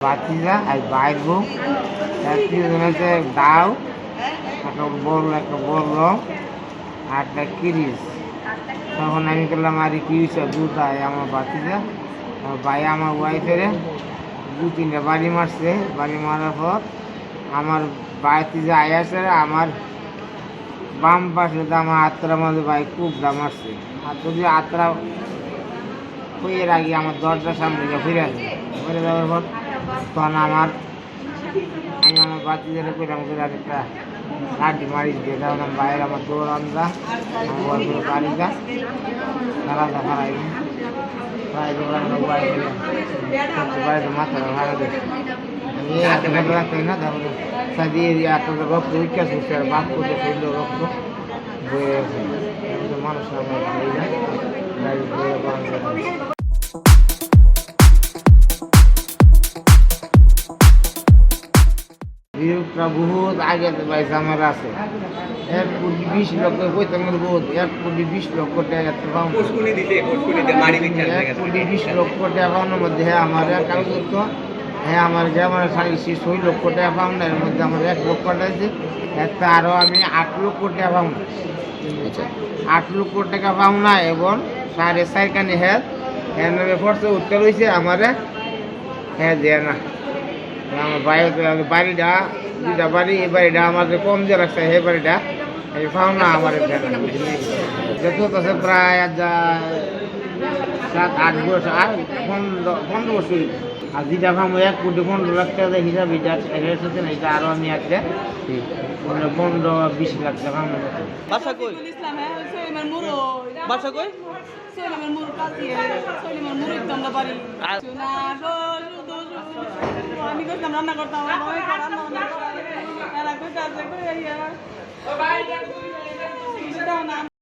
ভাতিজা আর ভাইয়ের বউ তিনজন হচ্ছে দাও একটা বলল আর একটা কিরিস। তখন আমি করলাম আর কিরিস দুধ আয় আমার ভাতিজা আমার ভাই আমার ওয়াইফের দু তিনটা বাড়ি মারছে। বাড়ি মারার পর আমার ভাতিজা আয় আসে আমার বাম পাশে আমার আত্রার মধ্যে ভাই খুব দাম আসছে। আর যদি আত্রা হয়ে আগে আমার দরজার সামনে ফিরে আসে ফিরে যাওয়ার পর তখন আমি আমার বাচ্চাদের কইলাম আর একটা লাঠি মারি দিয়ে তখন বাইরে আমার দৌড় আনলা আমার ওয়াইফের বাড়ি যা তারা হারাই বাড়িতে মাথা ভাড়া দিচ্ছে না তারপরে সাদিয়ে আপনাদের রক্ত উচ্চাস করছে আর বাপ করতে ফেললো রক্ত বয়ে আছে মানুষ আমার গাড়ি যায় গাড়ি বয়ে বিরোধটা বহুত আগে পাইছে আমার আছে 1,20,00,000 কইতে আমার বহুত 1,20,00,000 টাকা পাউন্ড 1,20,00,000 টাকা পাউন্ডের মধ্যে হ্যাঁ আমার কাগজ করতো হ্যাঁ আমার যে আমার 6,00,000 টাকা পাউন্ড এর মধ্যে আমার 1 লক্ষ টাকা আছে একটা আরও আমি 8 লক্ষ টাকা পাউন্ড 8 লক্ষ টাকা পাউন্ড না এবং 4.5 কানি হেলথ এর ফর্সে উত্তর হয়েছে আমার হ্যাঁ দেয় না আমার বাড়িটা দুটা বাড়ি এই বাড়িটা আমাদের কম দিয়ে রাখছে এই বাড়িটা এই পাওনা আমার যত আছে প্রায় 7-8 বছর আর 15 বছর আর যেটা ভাবো 1,15,00,000 টাকা হিসাব এটা এসেছে না এটা আরও আমি আছে 15-20 লাখ টাকা বাসা কই বাসা কই আমি করতাম রান্না করতাম